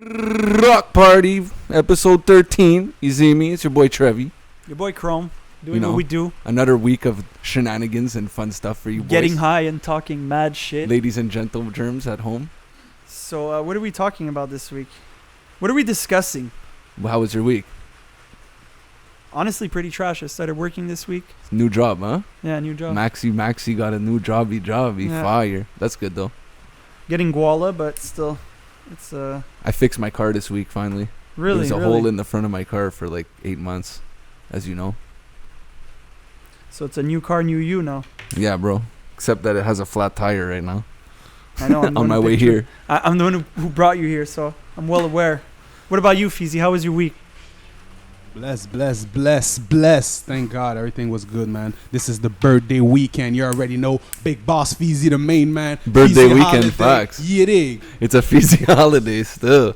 Rock Party, episode 13. You see me? It's your boy Trevy. Your boy Chrome, doing what we do. Another week of shenanigans and fun stuff for you boys. Getting high and talking mad shit. Ladies and gentle germs at home. So, what are we talking about this week? What are we discussing? Well, how was your week? Honestly, pretty trash. I started working this week. New job, huh? Yeah, new job. Maxi got a new jobby. Yeah. Fire. That's good, though. Getting guala, but still, it's I fixed my car this week, finally. Really? There was a hole in the front of my car for like 8 months, as you know. So it's a new car, new you now. Yeah, bro. Except that it has a flat tire right now. I know. I'm on my way here. I'm the one who brought you here, so I'm well aware. What about you, Feezy? How was your week? Bless. Thank God everything was good, man. This is the birthday weekend. You already know Big Boss Feezy, the main man. Birthday Feezy weekend, holiday. facts. Yeah, dig. It's a Feezy holiday still.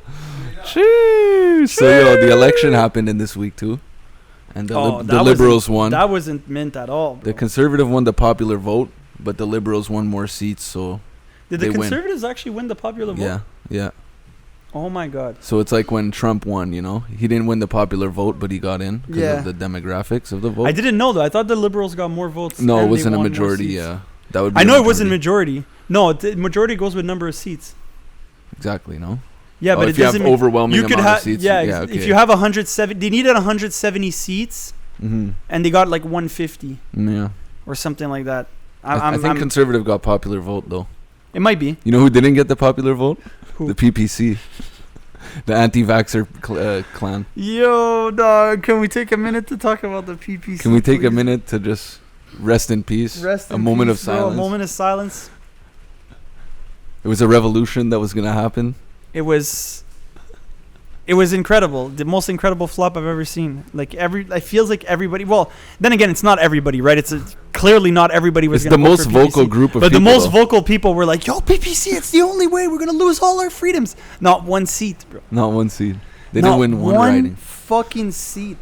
Cheers. So, the election happened in this week, too. And the Liberals won. That wasn't meant at all, bro. The Conservative won the popular vote, but the Liberals won more seats, so Did the Conservatives actually win the popular vote? Yeah. Oh, my God. So it's like when Trump won, He didn't win the popular vote, but he got in because of the demographics of the vote. I didn't know, though. I thought the Liberals got more votes. No, it and they wasn't a won more majority, seats. yeah. That would be I know it wasn't majority. No, the majority goes with number of seats. Exactly, no? Yeah, but if it doesn't you have overwhelming you could amount of have seats. yeah. Okay. If you have 170, they needed 170 seats, Mm-hmm. and they got like 150 Yeah. or something like that. I think Conservative got popular vote, though. It might be. You know who didn't get the popular vote? Who? The PPC. The anti-vaxxer clan. Yo, dog, can we take a minute to talk about the PPC? Can we take a please? minute to just rest in peace? Rest a in moment peace, of bro, silence. A moment of silence. It was a revolution that was going to happen. It was incredible. The most incredible flop I've ever seen. It feels like everybody. Well, then again, it's not everybody, right? It's clearly not everybody was. It's the most vocal group of people. But the most vocal people were like, "Yo, PPC, it's the only way. We're gonna lose all our freedoms." Not one seat, bro. Not one seat. They didn't win one riding. Fucking seat,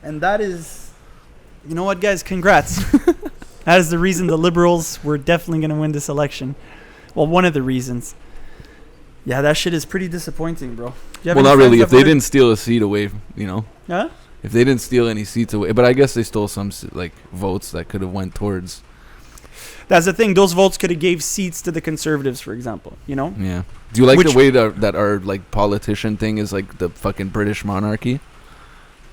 and that is, you know what, guys? Congrats. That is the reason the Liberals were definitely gonna win this election. Well, one of the reasons. Yeah, that shit is pretty disappointing, bro. Well, not really. If they didn't steal a seat away, Huh? If they didn't steal any seats away, but I guess they stole some votes that could have went towards. That's the thing. Those votes could have gave seats to the Conservatives, for example. Yeah. Do you like the way that our politician thing is like the fucking British monarchy?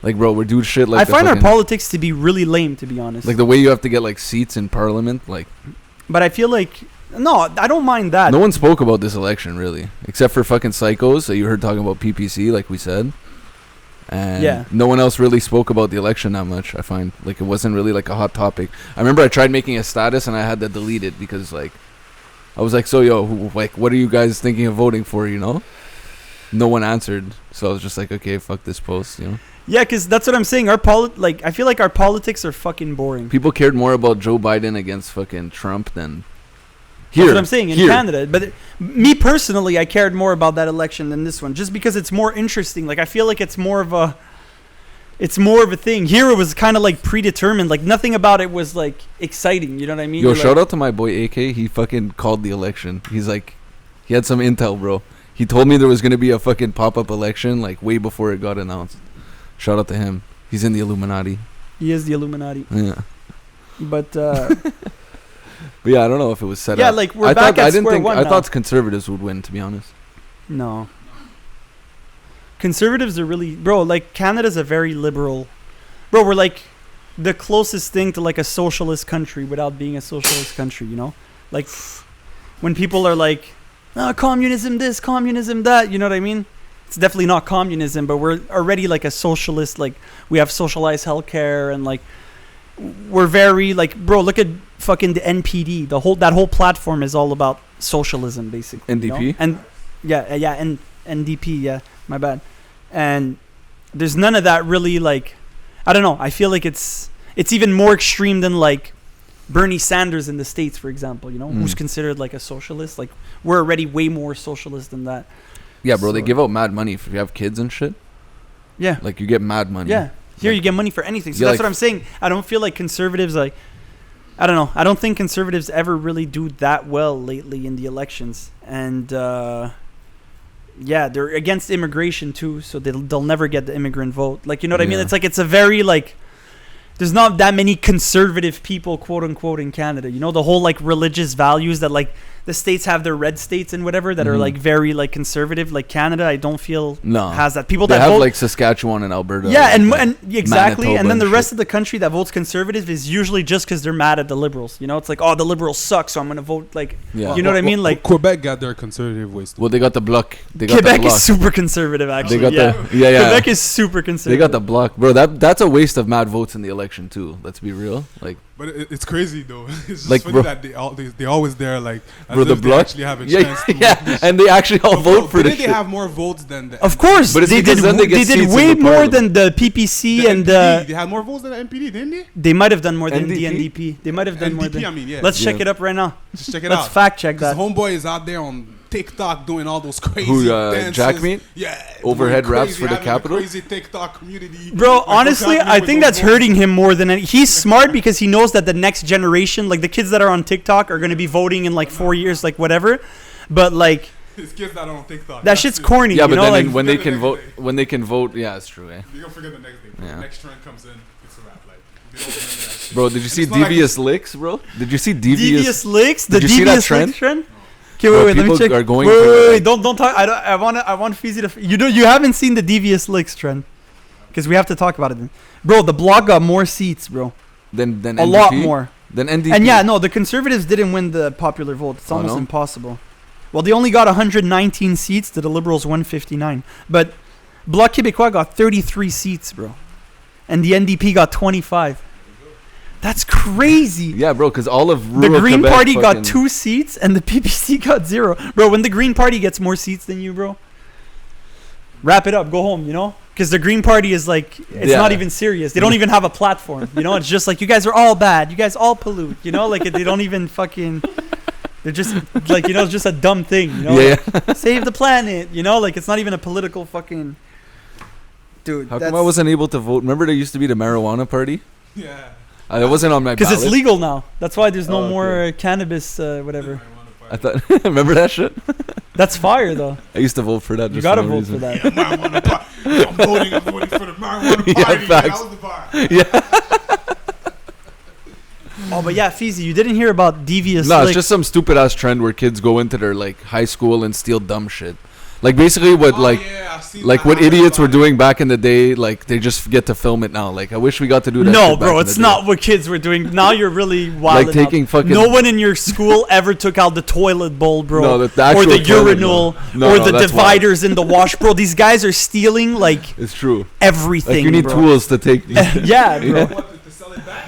Like, bro, we're doing shit like. I find our politics to be really lame, to be honest. Like the way you have to get seats in parliament, But I feel like. No, I don't mind that. No one spoke about this election, really. Except for fucking psychos that you heard talking about PPC, like we said. And no one else really spoke about the election that much, I find. It wasn't really a hot topic. I remember I tried making a status and I had to delete it because, I was like, so, what are you guys thinking of voting for, No one answered. So I was just like, okay, fuck this post, Yeah, because that's what I'm saying. I feel like our politics are fucking boring. People cared more about Joe Biden against fucking Trump than... That's what I'm saying in Canada. But me personally, I cared more about that election than this one, just because it's more interesting. I feel like it's more of a thing. Here it was kind of predetermined. Nothing about it was exciting. You know what I mean? Yo, shout out to my boy AK. He fucking called the election. He's he had some intel, bro. He told me there was gonna be a fucking pop-up election way before it got announced. Shout out to him. He's in the Illuminati. He is the Illuminati. Yeah. But. But yeah, I don't know if it was set up. Yeah, we're back at square one now. I thought Conservatives would win, to be honest. No. Conservatives are really... Bro, Canada's a very liberal... Bro, we're the closest thing to a socialist country without being a socialist country, when people are communism this, communism that, you know what I mean? It's definitely not communism, but we're already a socialist. We have socialized healthcare and we're very bro, look at fucking the NPD. That whole platform is all about socialism, basically. NDP? And and NDP, yeah, my bad. And there's none of that really I don't know. I feel like it's even more extreme than Bernie Sanders in the States, for example, who's considered a socialist. We're already way more socialist than that. Yeah, bro, they give out mad money if you have kids and shit. Yeah. You get mad money. Yeah. Here you get money for anything. So that's what I'm saying. I don't feel like conservatives I don't know. I don't think conservatives ever really do that well lately in the elections. And Yeah, they're against immigration too, so they'll never get the immigrant vote. Like, you know what I mean? It's like it's a very like there's not that many conservative people, quote unquote, in Canada. You know, the whole like religious values that like the states have their red states and whatever that are like very like conservative. Like Canada, I don't feel has that. People they that have vote, like Saskatchewan and Alberta. Yeah, and exactly. Manitoba and then the and rest shit. of the country that votes conservative is usually just because they're mad at the liberals. You know, it's like, oh, the liberals suck, so I'm gonna vote like. Yeah. You know what I mean? Like Quebec got their conservative ways. Well, they got the bloc. Quebec is super conservative, actually. They got Quebec is super conservative. They got the bloc, bro. That's a waste of mad votes in the election too. Let's be real. Like, but it's crazy though. It's just like, funny bro, that they always there like as bro, if the they bloc actually have a chance to yeah, and they actually all vote for this. They have more votes than the Of course, but they did. They did way more than the PPC and they had more votes than the NPD, didn't they? They might have done more than NDP? the NDP. They might have done more than. I mean, yeah. Let's check it up right now. Just check it out. Let's fact check that. Homeboy is out there on TikTok doing all those crazy dances. Jackmeat? Yeah. Overhead raps for the capital? Crazy TikTok community. Bro, honestly, I think that's hurting him more than he's smart because he knows that the next generation, like the kids that are on TikTok, are going to be voting in like 4 years, like whatever. But like, his kids that are on TikTok. that shit's corny. Yeah, you but know, then like, when they can vote, yeah, it's true. Eh? You're gonna forget the next day. Bro. Yeah. The next trend comes in, it's a wrap. Like, they don't remember that shit. Bro, did you see it's not like Devious Licks, bro? Did you see Devious Licks? The Did you see that Devious trend? Licks trend? Okay, Bro, wait, let me people check. are going Wait, for wait, like- don't talk. I want Feezy to. You haven't seen the Devious Licks trend, because we have to talk about it. Then. Bro, the blog got more seats, bro. Then a NDP? lot more. Then NDP. And yeah, no, the conservatives didn't win the popular vote. It's almost no? impossible. Well, they only got 119 seats to the Liberals 159. But Bloc Québécois got 33 seats, bro. And the NDP got 25. That's crazy. Yeah, bro, because all of The rural Green Quebec Party got fucking- 2 seats and the PPC got 0. Bro, when the Green Party gets more seats than you, bro, wrap it up, go home, you know? Because the Green Party is like, it's not even serious. They don't even have a platform, you know? It's just like, you guys are all bad. You guys all pollute, you know? Like, they don't even fucking... They're just, like, you know, it's just a dumb thing, you know? Yeah. Like, save the planet, you know? Like, it's not even a political fucking... Dude, How come I wasn't able to vote? Remember there used to be the marijuana party? Yeah. It wasn't on my ballot. Because it's legal now. That's why there's no Oh, okay. more cannabis, whatever. I thought. Remember that shit? That's fire, though. I used to vote for that. You just gotta for no vote for reason. that. Marijuana party. I'm voting for the marijuana Yeah, party. facts. That was the bar. Oh, but yeah, Feezy, you didn't hear about Devious No, Licks. it's just some stupid ass trend where kids go into their like high school and steal dumb shit. Like basically what what idiots were doing back in the day, like they just get to film it now. Like I wish we got to do that. No, shit back bro, in it's the not day. what kids were doing. Now you're really wild. Like taking fucking. No one in your school ever took out the toilet bowl, bro. No, the or actual the toilet, urinal, no. or No, the that's dividers in the wash, bro. These guys are stealing like It's true. everything. Like you need bro. tools to take. Yeah, bro.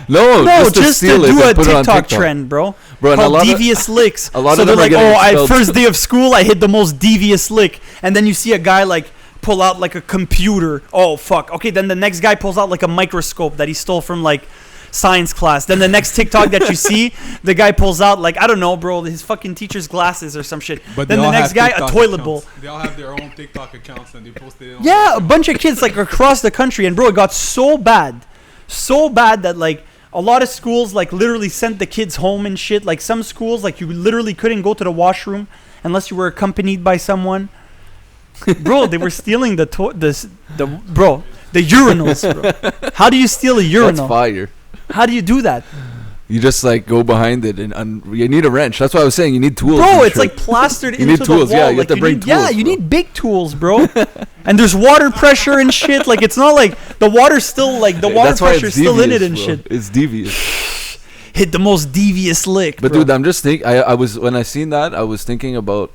No, No, just to just steal to it do and a put it on TikTok TikTok. trend, bro. Bro, and a Called lot of- Devious Licks. a lot so of they're them are like, getting oh, expelled. first day of school, I hit the most devious lick, and then you see a guy like pull out like a computer. Oh fuck. Okay, then the next guy pulls out like a microscope that he stole from like science class. Then the next TikTok that you see, the guy pulls out like, I don't know, bro, his fucking teacher's glasses or some shit. But then they the all next have guy, a TikTok toilet accounts. bowl. They all have their own TikTok accounts and they post it on. Yeah, a bunch of kids like across the country, and bro, it got so bad that like a lot of schools like literally sent the kids home and shit. Like some schools, like you literally couldn't go to the washroom unless you were accompanied by someone. Bro, they were stealing the urinals, bro. How do you steal a urinal? That's fire. How do you do that? You just like go behind it and you need a wrench. That's why I was saying you need tools. Bro, and it's shit. like plastered You into need tools, the wall. yeah, you have Like, to bring need, yeah, tools, you bro. need big tools, bro. And there's water pressure and shit. Like it's not like the water's still like the water That's why pressure's it's still in it devious, and bro. shit. It's devious. Hit the most devious lick, But bro. dude, I'm just thinking. I was when I seen that, I was thinking about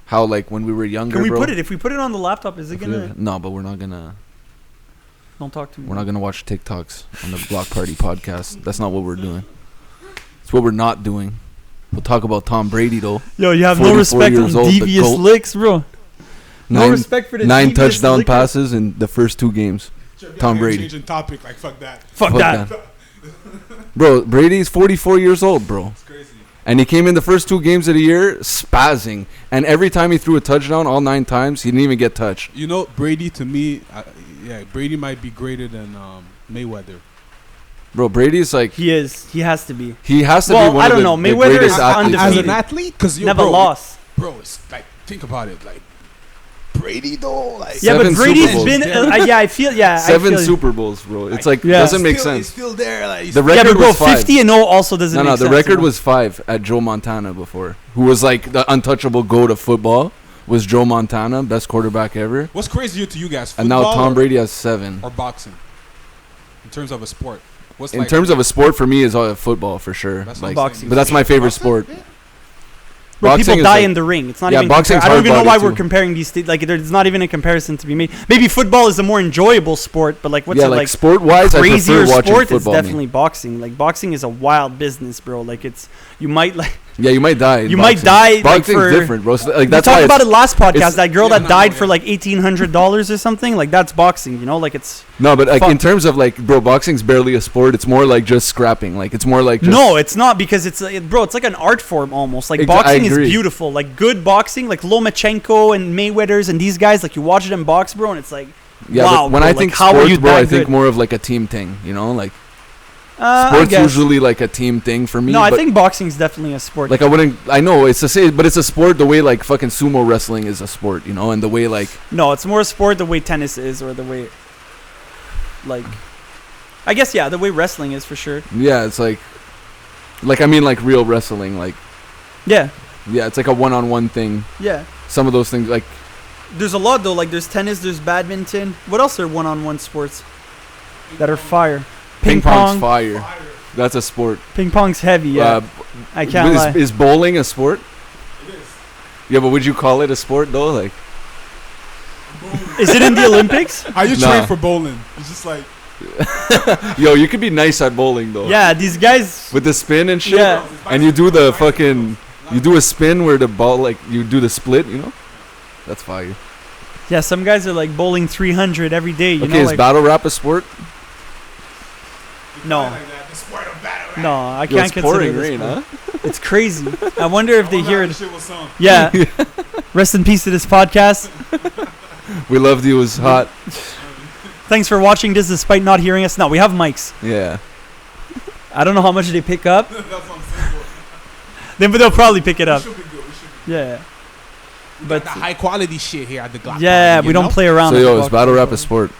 how like when we were younger. Can we bro, put it? If we put it on the laptop, is it gonna? No, but we're not gonna. Don't talk to me. We're not gonna watch TikToks on the Block Party podcast. That's not what we're doing. It's what we're not doing. We'll talk about Tom Brady though. Yo, you have 44 no respect on years old, the devious GOAT. licks, bro. No respect for the 9 devious touchdown licker. passes in the first 2 games. Tom Brady. Changing topic, like fuck that. Fuck that. Bro, Brady's 44 years old, bro. It's crazy. And he came in the first 2 games of the year spazzing. And every time he threw a touchdown, all 9 times, he didn't even get touched. You know, Brady to me, Brady might be greater than Mayweather. Bro, Brady's like... He is. He has to be. He has to Well, be one I of don't the, know. the Mayweather greatest is athletes. undefeated. As an athlete, because Never lost. Bro, it's like think about it. Like Brady though. Like, yeah, but Seven Brady's Super been. Bowls. I feel. Yeah, Seven I feel Super Bowls, bro. It's like Yeah. doesn't make He's sense. still there. Like, The Yeah, record but bro, was 5. 50-0 also doesn't. No, make the sense, record you know? was 5 at Joe Montana before, who was like the untouchable GOAT of football. Was Joe Montana best quarterback ever? what's crazier to you guys? And now Football Tom Brady has 7. or boxing? In terms of a sport, what's In like, terms of a sport, for me, is football for sure. That's Like, what I'm boxing. saying. but that's my favorite sport. Bro, Boxing people is die like- in the ring. It's not Yeah, even. boxing's I don't even know why hard-bodied we're too. comparing these. Like, there's not even a comparison to be made. Maybe football is a more enjoyable sport, but like, what's yeah, it like, like? sport-wise, I Crazier prefer watching sport is football. definitely boxing. Like, boxing is a wild business, bro. Like, it's you might like. Yeah, you might die. in You might boxing. die, like, Boxing's for- different, bro. So, like, We that's why talked about it's- it last podcast. it's- That girl Yeah, that no, died yeah. for like $1,800 or something. Like, that's boxing. You know, like it's. No, but like Fuck. in terms of like, bro, boxing's barely a sport. It's more like just scrapping. Like it's more like just, No, it's not because bro, it's like an art form almost. Like I boxing is agree. beautiful. Like good boxing, like Lomachenko and Mayweather's and these guys. Like you watch them box, bro, and it's like, Yeah, wow. but when bro, I like, think how are sports, you bro, that I think good? more of like a team thing. You know, like I sports guess. usually like a team thing for me. No, I but, think boxing's definitely a sport. like I wouldn't. I know it's but it's a sport the way like fucking sumo wrestling is a sport. You know, and the way like no, it's more a sport the way tennis is, or the way, like, I guess the way wrestling is for sure. yeah, it's like I mean like real wrestling. Like Yeah, yeah, it's like a one-on-one thing. yeah. Some of those things like There's a lot though. Like there's tennis, there's badminton. What else are one-on-one sports that are fire? ping pong's fire. That's a sport. Ping pong's heavy. Yeah, I can't lie. Is bowling a sport? Yeah, but would you call it a sport though? Like, Is it in the Olympics? How you Nah. train for bowling? It's just like yo, you could be nice at bowling though. Yeah, these guys. With the spin and shit. Yeah. And you do the fucking, you do a spin where the ball, like, you do the split, you know? That's fire. Yeah, some guys are like bowling 300 every day. You Okay, know, is like, battle rap a sport? no, no, I Yo, can't it's consider pouring it a rain, sport. huh? It's crazy. I wonder if they hear it. Shit was sung. Yeah. Rest in peace to this podcast. We loved you, it was hot. Thanks for watching this despite not hearing us. No, we have mics. Yeah. I don't know how much they pick up. That's what I'm saying. But they'll probably pick it We up. should be good. We should be Yeah. good. But The high quality shit here at the Gloc. yeah, Party, we you don't know? play around. So, at the yo, is box. battle rap a sport?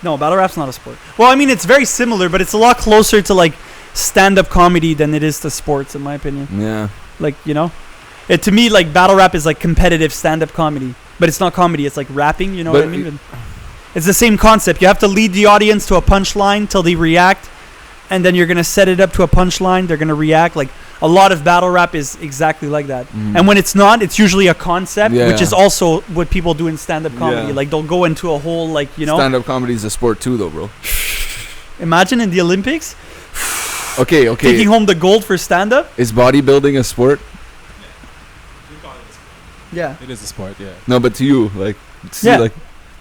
No, battle rap's not a sport. Well, I mean, it's very similar, but it's a lot closer to like stand-up comedy than it is to sports, in my opinion. Yeah. Like, you know, to me, like battle rap is like competitive stand-up comedy, but it's not comedy. It's like rapping. You know what I But mean? It's the same concept. You have to lead the audience to a punchline till they react, and then you're gonna set it up to a punchline. They're gonna react. Like a lot of battle rap is exactly like that. Mhm. And when it's not, it's usually a concept, Yeah. which is also what people do in stand-up comedy. Yeah. Like they'll go into a whole like, you know. Stand-up comedy is a sport too, though, bro. Imagine in the Olympics Okay. taking home the gold for stand-up. Is bodybuilding a sport? Yeah. It is a sport, yeah. No, but to you, like, see, Yeah. like,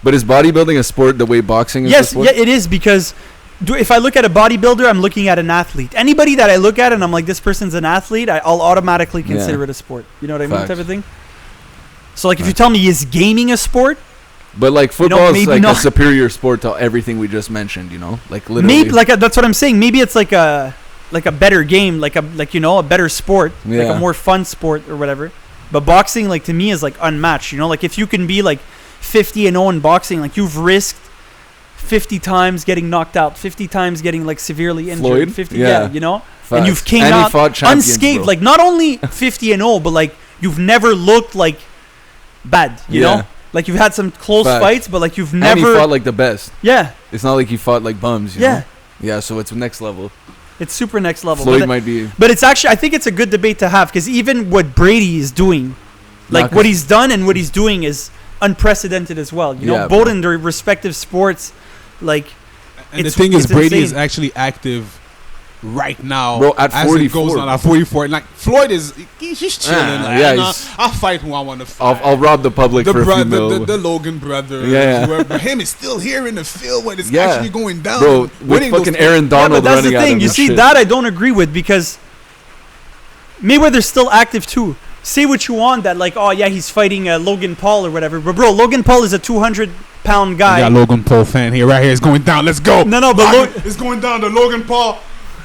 but is bodybuilding a sport the way boxing is a Yes, sport? yeah, it is because if I look at a bodybuilder, I'm looking at an athlete. Anybody that I look at and I'm like, this person's an athlete, I'll automatically consider Yeah. it a sport. You know what I mean? Facts. Type of thing. So like, if you tell me is gaming a sport, But like know, football is maybe like a not. superior sport to everything we just mentioned, you know? Like literally. maybe like that's what I'm saying. Maybe it's like a better game, like you know, a better sport, like Yeah. a more fun sport or whatever. But boxing, like to me, is like unmatched. You know, like if you can be like 50-0 in boxing, like you've risked 50 times getting knocked out, 50 times getting like severely injured, Floyd? 50, Yeah. you know, Facts. and you've came And he out fought champions, unscathed. bro. Like not only 50-0, but like you've never looked like bad. You Yeah. know, like you've had some close Facts. fights, but like you've And never. he fought like the best. Yeah, It's not like he fought like bums, you yeah, know? Yeah, so it's next level. it's super next level. Floyd But, might be. but it's actually, I think it's a good debate to have because even what Brady is doing, like Nah, what 'cause- he's done and what he's doing is unprecedented as well. You know, Yeah, both bro. in their respective sports, like. And It's- the thing is, it's Brady is insane. actually active right now. Bro, at as it 44. goes on, at 44. Like Floyd is, he's just chilling. Yeah, like, yeah, "Nah, he's- I'll fight who I want to fight. I'll rob the public the, for a few mil. the Logan brothers. Yeah. Whoever. Him is still here in the field when it's Yeah. actually going down. Bro, with winning those fucking fights. Aaron Yeah, Donald but that's running the at thing. him You and see, shit. that I don't agree with because Mayweather's still active too. Say what you want that, like, oh yeah, he's fighting Logan Paul or whatever. But bro, Logan Paul is a 200-pound We guy. got Logan Paul fan here, right here. It's going down. Let's go. No, but It's going down to Logan Paul.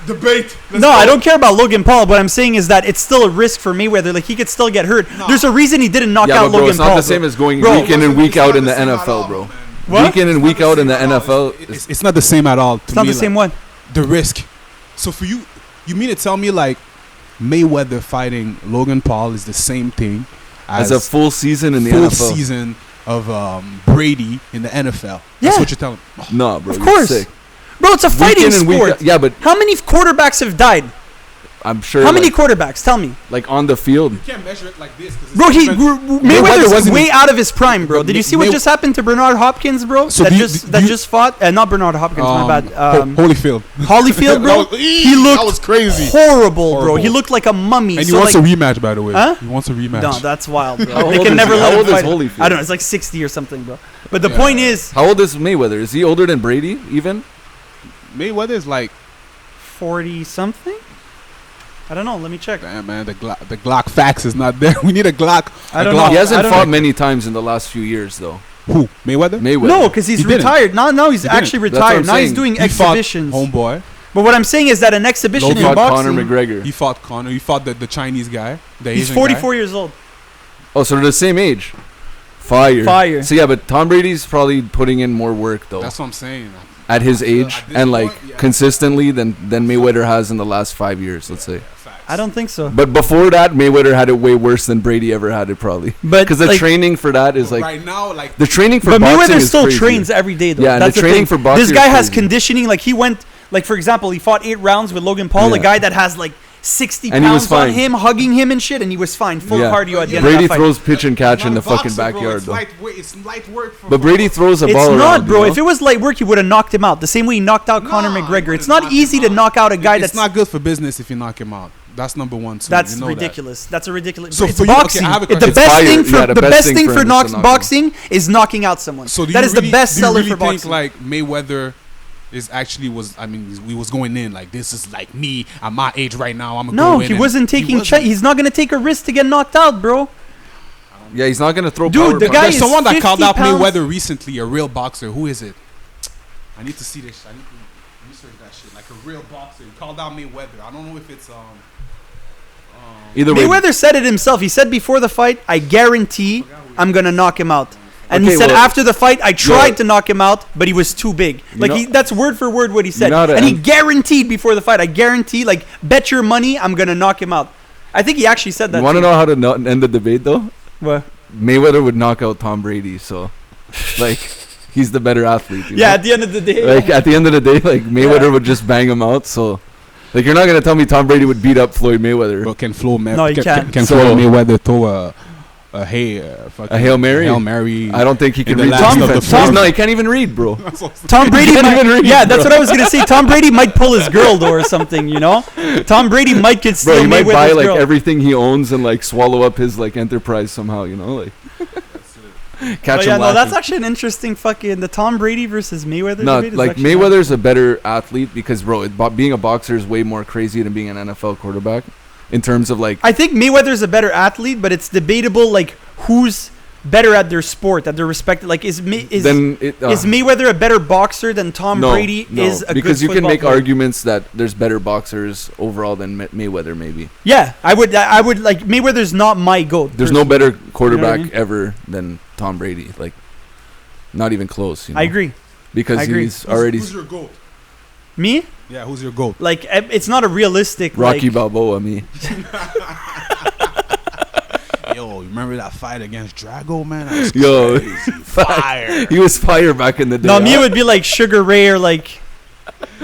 Debate. No, I don't care about Logan Paul. What I'm saying is that it's still a risk for Mayweather. Like, he could still get hurt. No. There's a reason he didn't knock out Logan it's Paul. It's not the same as going week in and week out in the NFL, bro. What? Week in and week out in the NFL. It's not the same at all. It's not the same one. The risk. So for you mean to tell me like Mayweather fighting Logan Paul is the same thing as a full season in the full NFL? Full season of Brady in the NFL. Yeah. That's what you're telling me. No, bro. Of course. Sick. Bro, it's a fighting sport. Yeah, but how many quarterbacks have died? I'm sure. How many quarterbacks? Tell me. Like on the field. You can't measure it like this. Bro, Mayweather's way out of his prime, bro. Did you see what just happened to Bernard Hopkins, bro? So that just fought. Not Bernard Hopkins, my bad. Holyfield, bro. He looked that was crazy. Horrible, bro. He looked like a mummy. And he wants a rematch, by the way. Huh? He wants a rematch. No, that's wild, bro. How they can never let him fight. Holyfield? I don't know. It's like 60 or something, bro. But the point is, how old is Mayweather? Is he older than Brady even? Mayweather is like 40 something. I don't know. Let me check. Damn, man, the Gloc fax is not there. We need a Gloc. I don't know. He hasn't fought many times in the last few years, though. Who? Mayweather? No, because he's retired. No, he's actually retired. Now he's doing exhibitions. Homeboy. But what I'm saying is that an exhibition in boxing. Conor McGregor. He fought Conor. He fought the Chinese guy. He's 44 years old. Oh, so they're the same age. Fire. So yeah, but Tom Brady's probably putting in more work though. That's what I'm saying. At his age and consistently than Mayweather has in the last 5 years, let's say. I don't think so. But before that, Mayweather had it way worse than Brady ever had it, probably. But because the training for that is like right now, like the training for boxing. But Mayweather still crazy. Trains every day, though. Yeah, that's the training for boxing. This guy has conditioning. Like he went, like for example, he fought 8 rounds with Logan Paul, a guy that has like 60 pounds on him, hugging him and shit, and he was fine, full cardio at the end of that Brady fight. throws pitch and catch in the fucking backyard, though. It's light work. But Brady throws a ball around. It's not, bro. If it was light work, he would have knocked him out. The same way he knocked out Conor McGregor. It's not easy to knock out a guy that's... It's not good for business if you knock him out. That's number one. Too. That's ridiculous. That's a ridiculous. So it's boxing. The best thing for boxing is knocking out someone. So that is the best seller for boxing. Think like Mayweather is actually we was going in like this is like me at my age right now. I'm no, he wasn't taking. He's not gonna take a risk to get knocked out, bro. Yeah, he's not gonna throw. Dude, the guy is someone that called out pounds. Mayweather recently, a real boxer. Who is it? I need to see this. I need to research that shit. Like a real boxer he called out Mayweather. I don't know if it's Either Mayweather said it himself. He said before the fight, I guarantee I'm going to knock him out. And he said after the fight, I tried to knock him out, but he was too big. Like that's word for word what he said. And he guaranteed before the fight, I guarantee, like, bet your money I'm going to knock him out. I think he actually said that. You want to know how to end the debate, though? What? Mayweather would knock out Tom Brady, so, like, he's the better athlete. You know? At the end of the day. Like, at the end of the day, like, Mayweather would just bang him out, so... Like, you're not going to tell me Tom Brady would beat up Floyd Mayweather. But can Floyd Mayweather throw a Hail Mary? Hail Mary. I don't think he can read defense. No, he can't even read, bro. Tom Brady that's what I was going to say. Tom Brady might pull his girl, though, or something, you know? Tom Brady might get steal Mayweather's Mayweather's buy, like, girl. everything he owns and, like, swallow up his, like, enterprise somehow, you know? Like... Catch him laughing. That's actually an interesting fucking the Tom Brady versus Mayweather. No, like Mayweather's a better athlete because, bro, being a boxer is way more crazy than being an NFL quarterback. In terms of like, I think Mayweather's a better athlete, but it's debatable like who's better at their sport, at their respective. Like, is Mayweather a better boxer than Tom Brady? Is a because good you can make player? arguments that there's better boxers overall than Mayweather, maybe. Yeah, I would like Mayweather's not my GOAT. There's no better quarterback ever than Tom Brady. Like, not even close. You know? I agree. Because he's already. Who's your GOAT? Me? Yeah, who's your GOAT? Like, it's not a realistic. Rocky Balboa, me. Yo, you remember that fight against Drago, man? Yo, fire. He was fire back in the day. No, me would be like Sugar Ray or like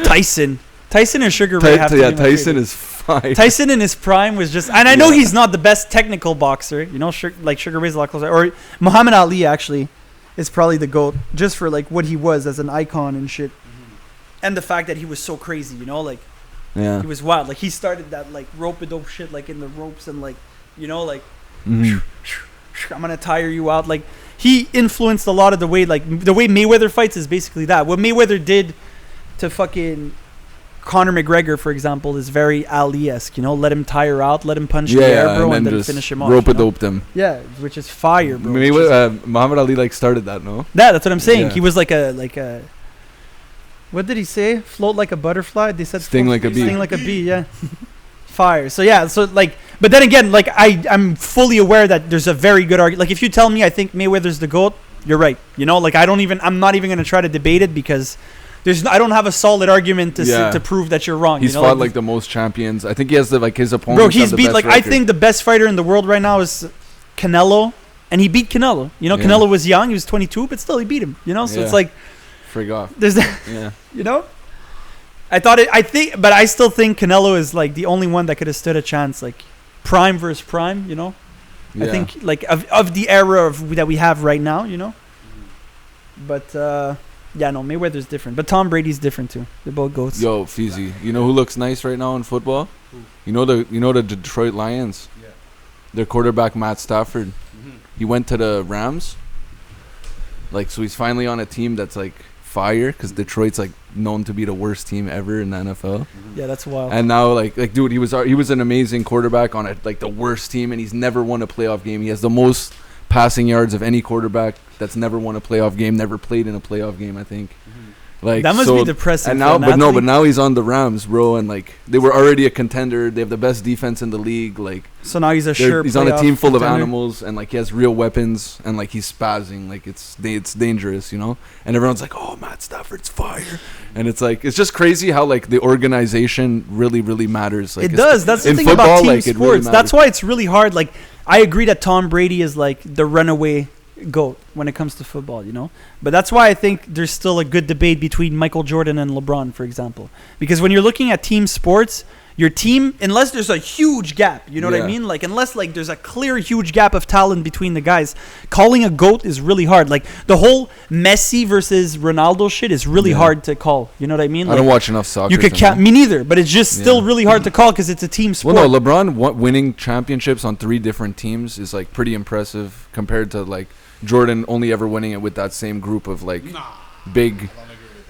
Tyson. Tyson and Sugar Ray have to be my Tyson favorite. is fire. Tyson in his prime was just, and I know he's not the best technical boxer. You know, like Sugar Ray's a lot closer. Or Muhammad Ali actually is probably the GOAT just for like what he was as an icon and shit, and the fact that he was so crazy. You know, like he was wild. Like he started that like rope-a-dope shit, like in the ropes and like, you know, like. I'm gonna tire you out. Like he influenced a lot of the way Mayweather fights is basically that. What Mayweather did to fucking Conor McGregor, for example, is very Ali-esque. You know, let him tire out, let him punch in the air, bro, and then finish him off. Rope-a-doped him. Yeah, which is fire, bro. Muhammad Ali like started that, no? That's what I'm saying. He was like a What did he say? Float like a butterfly. They said Sting like a bee. Sting like a bee. Yeah. Fire. So yeah. So like, but then again, like I'm fully aware that there's a very good argument. Like if you tell me I think Mayweather's the GOAT, you're right. You know, like I'm not even gonna try to debate it because I don't have a solid argument to prove that you're wrong. He's fought like the most champions. I think he has his opponents. Bro, he's beat like record. I think the best fighter in the world right now is Canelo, and he beat Canelo. You know, Canelo was young, he was 22, but still he beat him. You know, so it's like frig off. There's that. Yeah. You know, but I still think Canelo is like the only one that could have stood a chance, like prime versus prime. You know, I think like of the era that we have right now. You know, but. Yeah, no, Mayweather's different. But Tom Brady's different too. They're both GOATs. Yo, Feezy, you know who looks nice right now in football? Who? You know the Detroit Lions? Yeah. Their quarterback, Matt Stafford. Mm-hmm. He went to the Rams. Like, so he's finally on a team that's like fire, because Detroit's like known to be the worst team ever in the NFL. Mm-hmm. Yeah, that's wild. And now like dude, he was an amazing quarterback on like the worst team, and he's never won a playoff game. He has the most passing yards of any quarterback that's never won a playoff game, never played in a playoff game, I think. Mm-hmm. Like that must be depressing. And now, but now he's on the Rams, bro, and like they were already a contender. They have the best defense in the league. Like so now he's he's on a team full of animals, and like he has real weapons, and like he's spazzing, like it's dangerous, you know. And everyone's like, "Oh, Matt Stafford's fire," and it's like it's just crazy how like the organization really matters. Like it does. That's the thing football, about team sports. Really that's why it's really hard. Like I agree that Tom Brady is like the runaway GOAT when it comes to football, you know. But that's why I think there's still a good debate between Michael Jordan and LeBron, for example. Because when you're looking at team sports, your team, unless there's a huge gap, you know what I mean? Like unless like there's a clear huge gap of talent between the guys, calling a GOAT is really hard. Like the whole Messi versus Ronaldo shit is really hard to call. You know what I mean? Like, I don't watch enough soccer. You could count me neither, but it's just still really hard to call because it's a team sport. Well, no, LeBron winning championships on 3 different teams is like pretty impressive compared to like Jordan only ever winning it with that same group of like big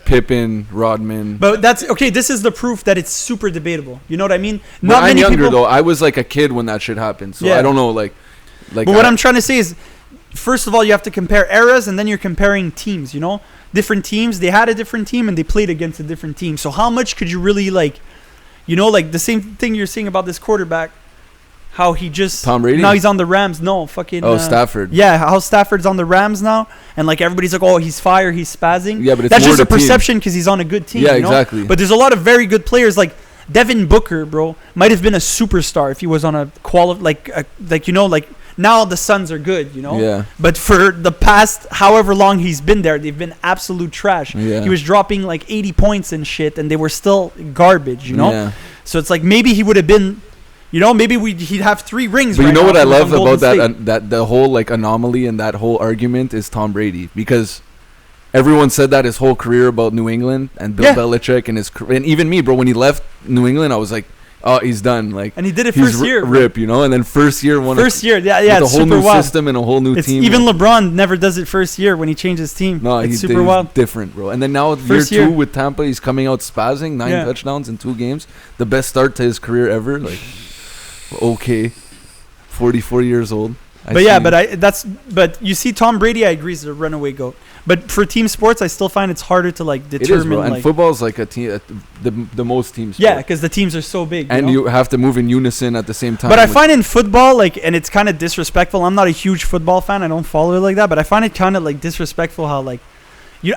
Pippen, Rodman. But that's okay. This is the proof that it's super debatable. You know what I mean? Not many younger people, though. I was like a kid when that shit happened, so I don't know. Like. But what I'm trying to say is, first of all, you have to compare eras, and then you're comparing teams. You know, different teams. They had a different team, and they played against a different team. So how much could you really like? You know, like the same thing you're saying about this quarterback. How he just Tom Brady? Now he's on the Rams. No, fucking Stafford. Yeah, how Stafford's on the Rams now, and like everybody's like, oh, he's fire, he's spazzing. Yeah, but that's just a perception because he's on a good team. Yeah, you know? Exactly. But there's a lot of very good players. Like Devin Booker, bro, might have been a superstar if he was on a like now the Suns are good, you know. Yeah. But for the past however long he's been there, they've been absolute trash. Yeah. He was dropping like 80 points and shit, and they were still garbage, you know. Yeah. So it's like maybe he would have been. You know, maybe he'd have 3 rings. But you know what I love about that the whole like anomaly and that whole argument is Tom Brady, because everyone said that his whole career about New England and Bill Belichick and even me, bro. When he left New England, I was like, oh, he's done. Like, and he did it first year, rip, you know. And then first year, it's a whole new wild. system and a whole new team. Even LeBron never does it first year when he changes team. No, it's super wild. Different, bro. And then now year 2 with Tampa, he's coming out spazzing, 9 touchdowns in 2 games, the best start to his career ever. Like. Okay, 44 years old. But you see, Tom Brady, I agree, is a runaway GOAT. But for team sports, I still find it's harder to like determine. It is, bro. And football's like a team, the most team sport. Yeah, because the teams are so big. And you have to move in unison at the same time. But I find in football, like, and it's kind of disrespectful. I'm not a huge football fan. I don't follow it like that. But I find it kind of like disrespectful how like,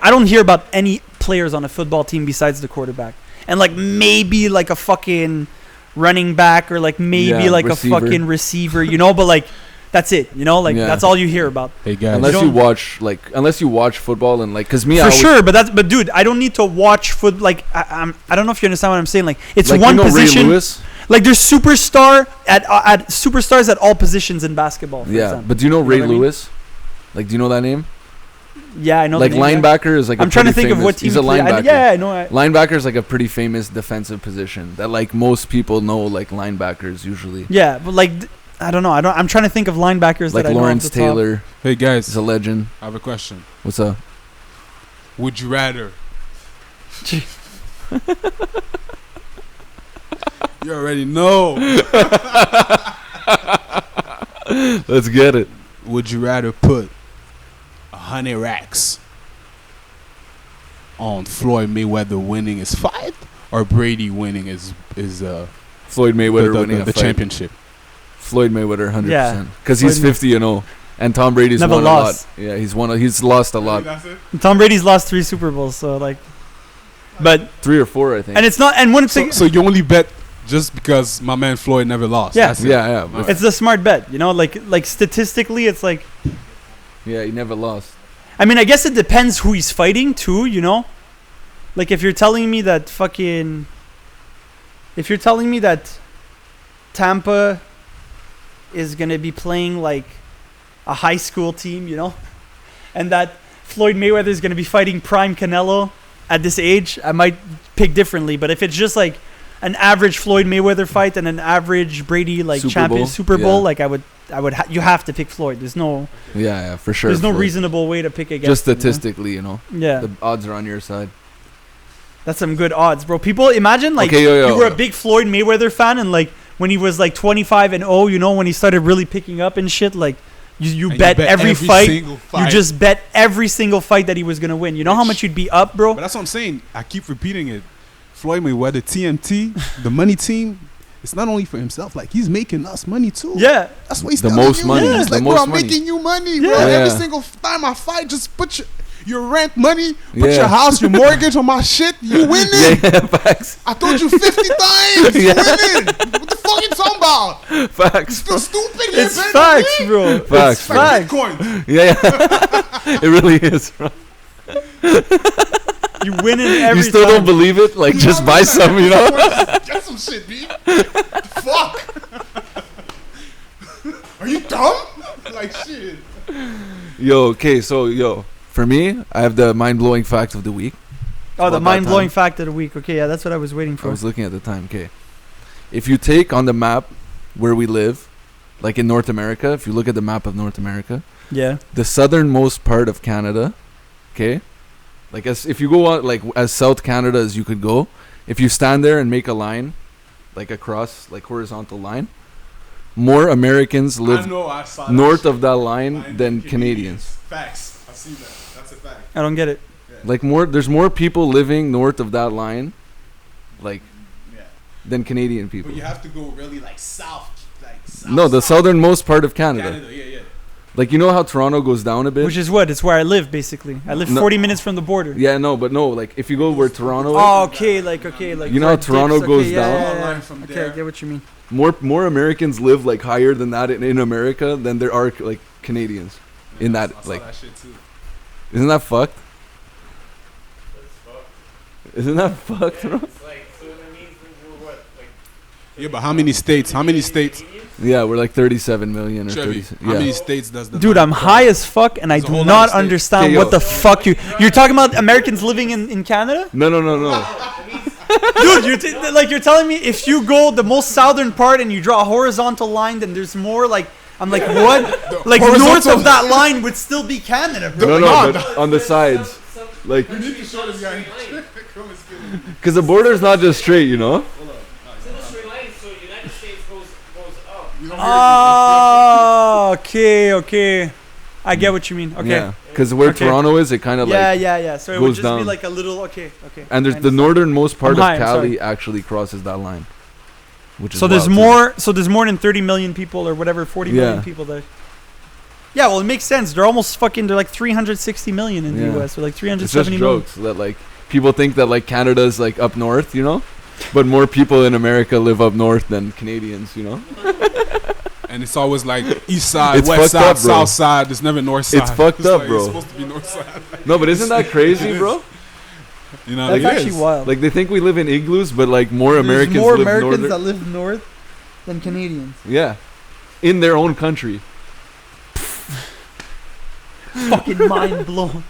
I don't hear about any players on a football team besides the quarterback, and like maybe like a fucking running back or like maybe like receiver. A fucking receiver, you know, but like that's it, you know, like that's all you hear about. Hey guys, unless you watch football and like, cause me, for sure, but dude, I don't need to watch foot. Like I don't know if you understand what I'm saying. Like it's like, one position. Ray Lewis? Like there's superstars at all positions in basketball. Yeah, example. But do you know Ray Lewis? Like, do you know that name? Yeah, I know. Like linebacker is like. I'm trying to think of what team. He's a linebacker. I know. Linebacker is like a pretty famous defensive position that like most people know, like linebackers usually. Yeah, but like I don't know. I'm trying to think of linebackers like that I know. Lawrence Taylor. Hey guys, he's a legend. I have a question. What's up? Would you rather? You already know. Let's get it. Would you rather put 100 racks on Floyd Mayweather winning his fight or Brady winning his Floyd Mayweather winning the championship? Floyd Mayweather 100%. Yeah. Because he's 50-0. And Tom Brady's Never won lost. a lot. Yeah, he's lost a lot. Tom Brady's lost 3 Super Bowls, so like, but 3 or 4, I think. and it's not. And when So you only bet just because my man Floyd never lost. Yeah. That's it. Yeah. it's the smart bet, you know. Like statistically, it's like. Yeah, he never lost. I mean, I guess it depends who he's fighting too, you know. Like if you're telling me that Tampa is gonna be playing like a high school team, you know, and that Floyd Mayweather is gonna be fighting prime Canelo at this age, I might pick differently. But if it's just like an average Floyd Mayweather fight and an average Brady like Super Bowl, like you have to pick Floyd. There's no for sure. There's no reasonable way to pick against. Just statistically, you know. Yeah, the odds are on your side. That's some good odds, bro. People imagine like you were a big Floyd Mayweather fan, and like when he was like 25-0, you know, when he started really picking up and shit, like you bet every fight. You just bet every single fight that he was gonna win. You know how much you'd be up, bro? But that's what I'm saying. I keep repeating it. Floyd Mayweather, TMT, the money team. It's not only for himself. Like he's making us money too. Yeah, that's what he's the telling most you. money. Yeah. It's like, bro, I'm making you money, bro. Every Yeah. single time I fight, just put your rent money, put your house, your mortgage on my shit. You winning. Yeah, facts. I told you 50 times. You winning. What the fuck you talking about? Facts. Still stupid here, it's facts, bro. Facts. It's facts. Yeah. It really is, bro. You win in every. You still time. don't believe it? Like, just buy some, you know? Get some shit, B. Fuck. Are you dumb? Like shit. For me, I have the mind-blowing fact of the week. Oh, the mind-blowing fact of the week. Okay, yeah, that's what I was waiting for. I was looking at the time. Okay. If you take on the map where we live, like in North America, if you look at the map of North America, yeah, the southernmost part of Canada, okay, like if you go out like as South Canada as you could go, if you stand there and make a line, like across, like horizontal line, more Americans live north of that line than Canadians. Facts. I see that. That's a fact. I don't get it. Yeah. Like there's more people living north of that line, like, than Canadian people. But you have to go really like south. No, the southernmost part of Canada. Yeah. Like, you know how Toronto goes down a bit? Which is what? It's where I live, basically. I live 40 minutes from the border. Yeah, no, like if you go where Toronto is. Oh, okay, like. You know how Toronto goes down? Yeah. Okay, I get what you mean. More Americans live like higher than that in America than there are like Canadians in that like. That shit too. Isn't that fucked? Isn't that fucked, bro? Yeah, but how many states? Yeah, we're like 37 million or Trevy, 30. how many states does the Dude, I'm high as fuck and I do not understand what the fuck you're talking about. Americans living in Canada? No. Dude, you're telling me if you go the most southern part and you draw a horizontal line, then there's more like. I'm like, what? Like north of that line would still be Canada, bro. No, but on the sides, like. You need to show this guy. Because the border's not just straight, you know. Oh, okay. I get what you mean. Okay. Yeah, because where Toronto is, it kind of like yeah. So it would just be like a little okay. And there's the northernmost part of Cali actually crosses that line, which is so there's more. So there's more than 30 million people or whatever, 40 million people there. Yeah, well, it makes sense. They're almost fucking. They're like 360 million in the US. They're like 370 million. It's just jokes that like people think that like Canada's like up north, you know, but more people in America live up north than Canadians, you know. And it's always like east side, west side, south side. There's never north side. It's fucked up, bro. It's supposed to be north side. No, but isn't that crazy, bro? You know, that's actually wild. Like they think we live in igloos, but like more Americans that live north than Canadians. Yeah, in their own country. Fucking mind blown.